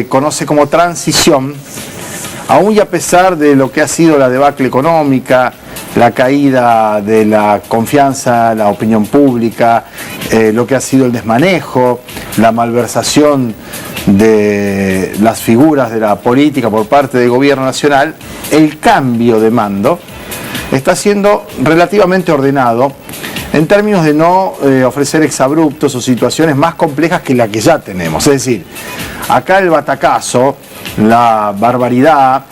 conoce como transición, aún y a pesar de lo que ha sido la debacle económica, la caída de la confianza, la opinión pública, lo que ha sido el desmanejo, la malversación de las figuras de la política por parte del gobierno nacional, el cambio de mando está siendo relativamente ordenado en términos de no ofrecer exabruptos o situaciones más complejas que la que ya tenemos. Es decir, acá el batacazo, la barbaridad,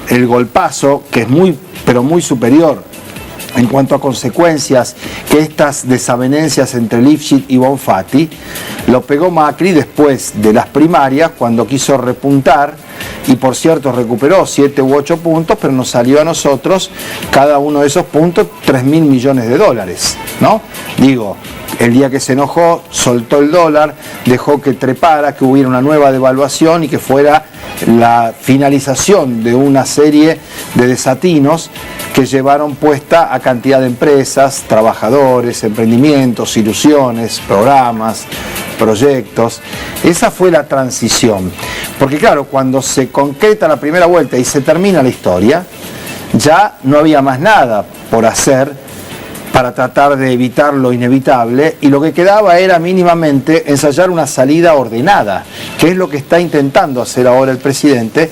el golpazo, que es muy, pero muy superior en cuanto a consecuencias que estas desavenencias entre Lifschitz y Bonfatti, lo pegó Macri después de las primarias, cuando quiso repuntar, y por cierto recuperó 7 u 8 puntos, pero nos salió a nosotros, cada uno de esos puntos, 3.000 millones de dólares, ¿no? Digo, el día que se enojó, soltó el dólar, dejó que trepara, que hubiera una nueva devaluación y que fuera la finalización de una serie de desatinos que llevaron puesta a cantidad de empresas, trabajadores, emprendimientos, ilusiones, programas, proyectos. Esa fue la transición. Porque claro, cuando se concreta la primera vuelta y se termina la historia, ya no había más nada por hacer para tratar de evitar lo inevitable, y lo que quedaba era mínimamente ensayar una salida ordenada, que es lo que está intentando hacer ahora el presidente,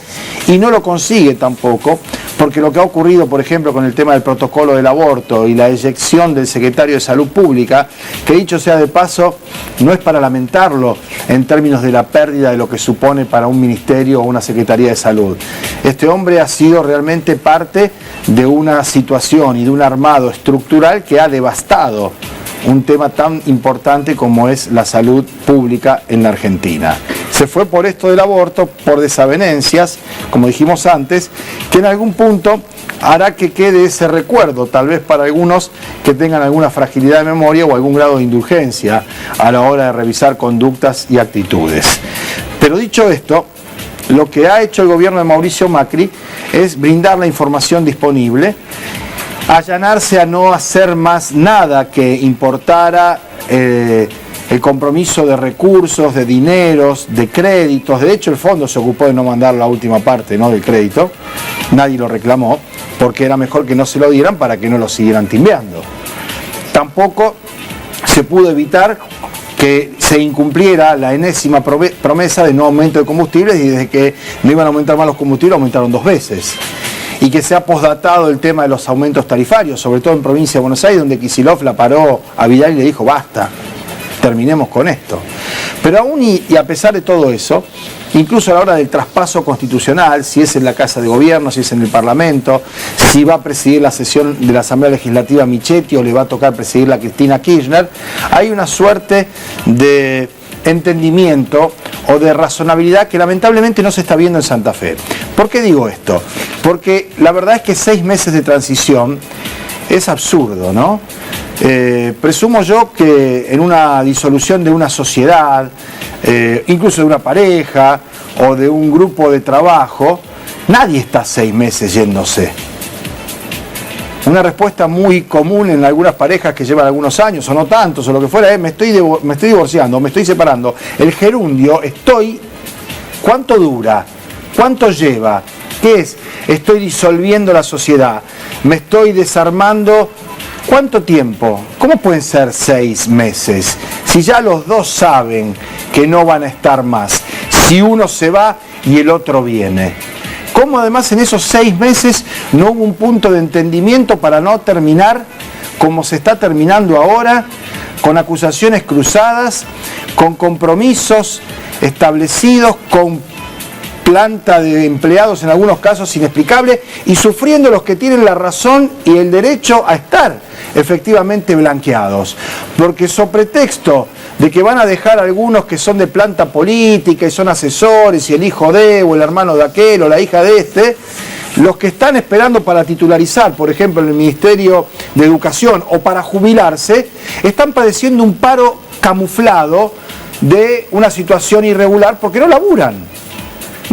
y no lo consigue tampoco, porque lo que ha ocurrido, por ejemplo, con el tema del protocolo del aborto y la eyección del secretario de Salud Pública, que dicho sea de paso, no es para lamentarlo en términos de la pérdida de lo que supone para un ministerio o una Secretaría de Salud. Este hombre ha sido realmente parte de una situación y de un armado estructural que ha devastado un tema tan importante como es la salud pública en la Argentina. Se fue por esto del aborto, por desavenencias, como dijimos antes, que en algún punto hará que quede ese recuerdo, tal vez para algunos que tengan alguna fragilidad de memoria o algún grado de indulgencia a la hora de revisar conductas y actitudes. Pero dicho esto, lo que ha hecho el gobierno de Mauricio Macri es brindar la información disponible, allanarse a no hacer más nada que importara el compromiso de recursos, de dineros, de créditos. De hecho, el fondo se ocupó de no mandar la última parte, ¿no?, del crédito. Nadie lo reclamó, porque era mejor que no se lo dieran para que no lo siguieran timbeando. Tampoco se pudo evitar que se incumpliera la enésima promesa de no aumento de combustibles, y desde que no iban a aumentar más los combustibles, aumentaron 2 veces. Y que se ha posdatado el tema de los aumentos tarifarios, sobre todo en provincia de Buenos Aires, donde Kicillof la paró a Vidal y le dijo, basta, terminemos con esto. Pero aún y a pesar de todo eso, incluso a la hora del traspaso constitucional, si es en la Casa de Gobierno, si es en el Parlamento, si va a presidir la sesión de la Asamblea Legislativa Michetti o le va a tocar presidir la Cristina Kirchner, hay una suerte de entendimiento o de razonabilidad que lamentablemente no se está viendo en Santa Fe. ¿Por qué digo esto? Porque la verdad es que 6 meses de transición es absurdo, ¿no? Presumo yo que en una disolución de una sociedad, incluso de una pareja o de un grupo de trabajo, nadie está 6 meses yéndose. Una respuesta muy común en algunas parejas que llevan algunos años o no tantos o lo que fuera es me estoy divorciando, me estoy separando. El gerundio estoy, ¿cuánto dura? ¿Cuánto lleva? ¿Qué es? Estoy disolviendo la sociedad, me estoy desarmando. ¿Cuánto tiempo? ¿Cómo pueden ser 6 meses? Si ya los dos saben que no van a estar más, si uno se va y el otro viene. ¿Cómo además en esos 6 meses no hubo un punto de entendimiento para no terminar como se está terminando ahora, con acusaciones cruzadas, con compromisos establecidos, con planta de empleados en algunos casos inexplicable, y sufriendo los que tienen la razón y el derecho a estar efectivamente blanqueados? Porque sobre pretexto de que van a dejar algunos que son de planta política y son asesores y el hijo de o el hermano de aquel o la hija de este, los que están esperando para titularizar, por ejemplo, en el Ministerio de Educación o para jubilarse, están padeciendo un paro camuflado de una situación irregular porque no laburan.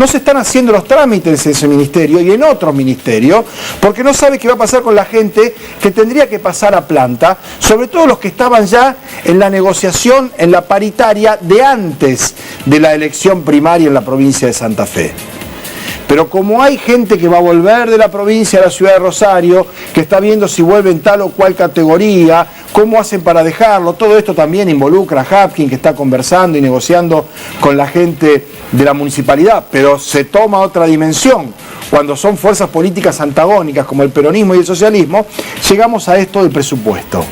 no se están haciendo los trámites en ese ministerio y en otros ministerios, porque no sabe qué va a pasar con la gente que tendría que pasar a planta, sobre todo los que estaban ya en la negociación, en la paritaria de antes de la elección primaria en la provincia de Santa Fe. Pero como hay gente que va a volver de la provincia a la ciudad de Rosario, que está viendo si vuelve en tal o cual categoría, cómo hacen para dejarlo, todo esto también involucra a Hapkin, que está conversando y negociando con la gente de la municipalidad, pero se toma otra dimensión. Cuando son fuerzas políticas antagónicas como el peronismo y el socialismo, llegamos a esto del presupuesto.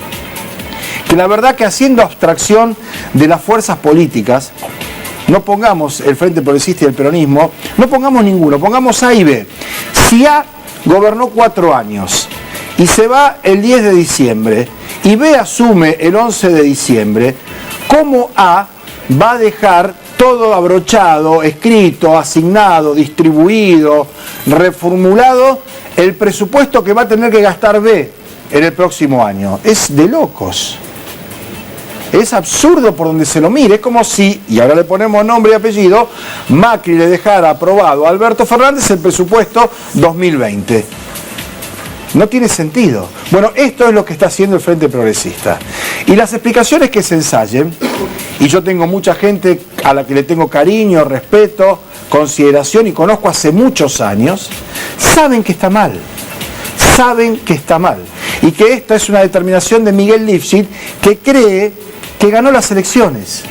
Que la verdad que haciendo abstracción de las fuerzas políticas, no pongamos el Frente Progresista y el peronismo, no pongamos ninguno, pongamos A y B. Si A gobernó 4 años y se va el 10 de diciembre y B asume el 11 de diciembre, ¿cómo A va a dejar todo abrochado, escrito, asignado, distribuido, reformulado el presupuesto que va a tener que gastar B en el próximo año? Es de locos. Es absurdo por donde se lo mire. Es como si, y ahora le ponemos nombre y apellido, Macri le dejara aprobado a Alberto Fernández el presupuesto 2020. No tiene sentido. Bueno, esto es lo que está haciendo el Frente Progresista. Y las explicaciones que se ensayen, y yo tengo mucha gente a la que le tengo cariño, respeto, consideración y conozco hace muchos años, saben que está mal. Saben que está mal. Y que esta es una determinación de Miguel Lifschit, que cree que ganó las elecciones,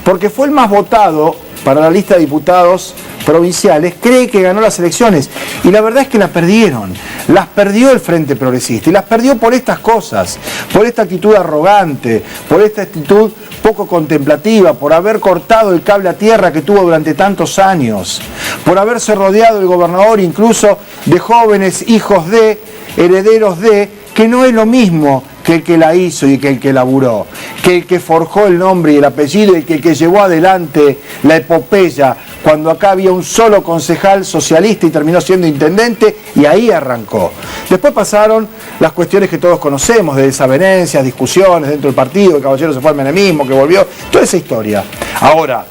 porque fue el más votado para la lista de diputados provinciales, cree que ganó las elecciones, y la verdad es que las perdió el Frente Progresista, y las perdió por estas cosas, por esta actitud arrogante, por esta actitud poco contemplativa, por haber cortado el cable a tierra que tuvo durante tantos años, por haberse rodeado el gobernador incluso de jóvenes hijos de, herederos de, que no es lo mismo que el que la hizo y que el que laburó, que el que forjó el nombre y el apellido y que el que llevó adelante la epopeya, cuando acá había un solo concejal socialista y terminó siendo intendente, y ahí arrancó. Después pasaron las cuestiones que todos conocemos, de desavenencias, discusiones dentro del partido, el caballero se fue al menemismo, que volvió, toda esa historia. Ahora,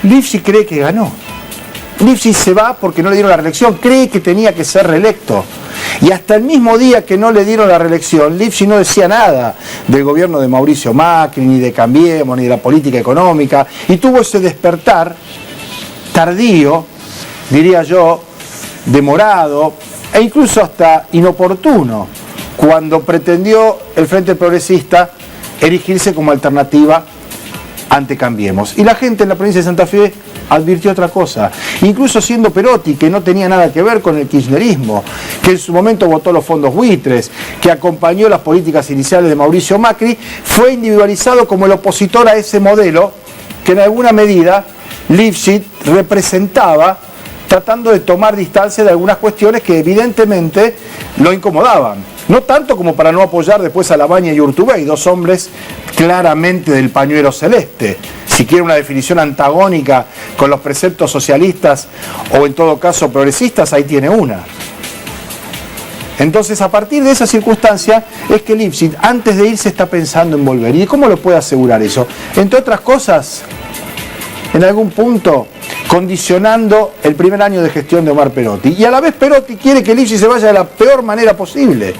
Lifschit cree que ganó. Lifschit se va porque no le dieron la reelección, cree que tenía que ser reelecto. Y hasta el mismo día que no le dieron la reelección, Lifschit no decía nada del gobierno de Mauricio Macri, ni de Cambiemos, ni de la política económica, y tuvo ese despertar tardío, diría yo, demorado, e incluso hasta inoportuno, cuando pretendió el Frente Progresista erigirse como alternativa ante Cambiemos. Y la gente en la provincia de Santa Fe advirtió otra cosa, incluso siendo Perotti, que no tenía nada que ver con el kirchnerismo, que en su momento votó los fondos buitres, que acompañó las políticas iniciales de Mauricio Macri, fue individualizado como el opositor a ese modelo que en alguna medida Lifschit representaba, tratando de tomar distancia de algunas cuestiones que evidentemente lo incomodaban. No tanto como para no apoyar después a Labaña y Urtubey, dos hombres claramente del pañuelo celeste. Si quiere una definición antagónica con los preceptos socialistas o en todo caso progresistas, ahí tiene una. Entonces, a partir de esa circunstancia es que Lifschit antes de irse está pensando en volver. ¿Y cómo lo puede asegurar eso? Entre otras cosas, en algún punto condicionando el primer año de gestión de Omar Perotti. Y a la vez Perotti quiere que Lifschit se vaya de la peor manera posible,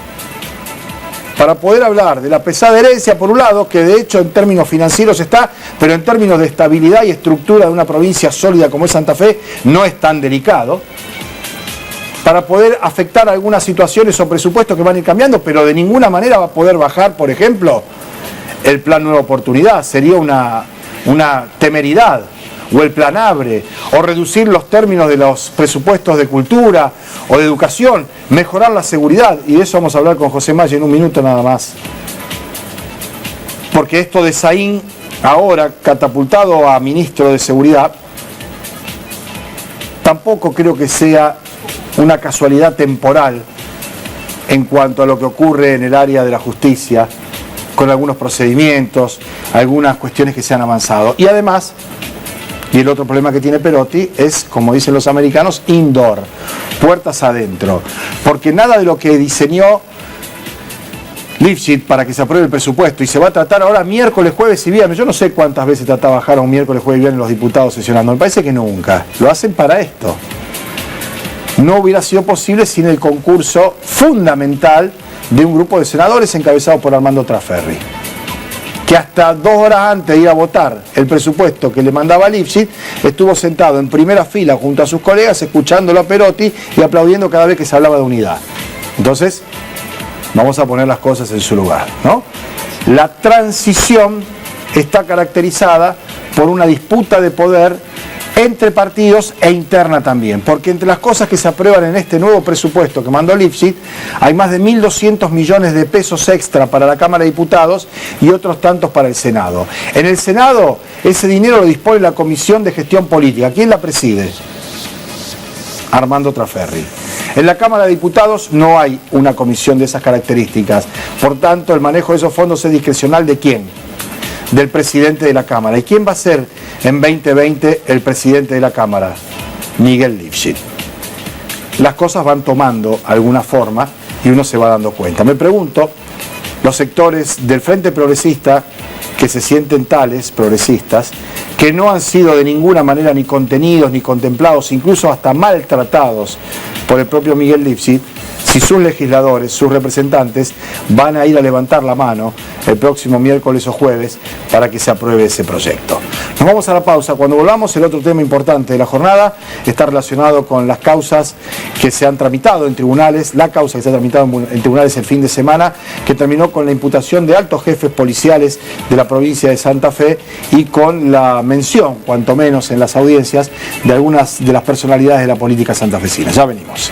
para poder hablar de la pesada herencia, por un lado, que de hecho en términos financieros está, pero en términos de estabilidad y estructura de una provincia sólida como es Santa Fe, no es tan delicado, para poder afectar algunas situaciones o presupuestos que van a ir cambiando, pero de ninguna manera va a poder bajar, por ejemplo, el plan Nueva Oportunidad, sería una temeridad, o el plan Abre, o reducir los términos de los presupuestos de cultura o de educación, mejorar la seguridad, y de eso vamos a hablar con José Maggi en un minuto nada más. Porque esto de Saín, ahora catapultado a ministro de Seguridad, tampoco creo que sea una casualidad temporal en cuanto a lo que ocurre en el área de la justicia, con algunos procedimientos, algunas cuestiones que se han avanzado. Y además, y el otro problema que tiene Perotti es, como dicen los americanos, indoor, puertas adentro. Porque nada de lo que diseñó Lifshitz para que se apruebe el presupuesto y se va a tratar ahora miércoles, jueves y viernes. Yo no sé cuántas veces trabajaron miércoles, jueves y viernes los diputados sesionando. Me parece que nunca. Lo hacen para esto. No hubiera sido posible sin el concurso fundamental de un grupo de senadores encabezado por Armando Trasferri, que hasta 2 horas antes de ir a votar el presupuesto que le mandaba Lifshitz, estuvo sentado en primera fila junto a sus colegas, escuchándolo a Perotti y aplaudiendo cada vez que se hablaba de unidad. Entonces, vamos a poner las cosas en su lugar, ¿no? La transición está caracterizada por una disputa de poder entre partidos e interna también, porque entre las cosas que se aprueban en este nuevo presupuesto que mandó Lifshitz, hay más de 1.200 millones de pesos extra para la Cámara de Diputados y otros tantos para el Senado. En el Senado, ese dinero lo dispone la Comisión de Gestión Política. ¿Quién la preside? Armando Trasferri. En la Cámara de Diputados no hay una comisión de esas características. Por tanto, el manejo de esos fondos es discrecional ¿de quién? Del presidente de la Cámara. ¿Y quién va a ser en 2020 el presidente de la Cámara? Miguel Lifshitz. Las cosas van tomando alguna forma y uno se va dando cuenta. Me pregunto, los sectores del Frente Progresista que se sienten tales, progresistas, que no han sido de ninguna manera ni contenidos ni contemplados, incluso hasta maltratados por el propio Miguel Lifshitz, si sus legisladores, sus representantes, van a ir a levantar la mano el próximo miércoles o jueves para que se apruebe ese proyecto. Nos vamos a la pausa. Cuando volvamos, el otro tema importante de la jornada está relacionado con las causas que se han tramitado en tribunales, la causa que se ha tramitado en tribunales el fin de semana, que terminó con la imputación de altos jefes policiales de la provincia de Santa Fe y con la mención, cuanto menos en las audiencias, de algunas de las personalidades de la política santafesina. Ya venimos.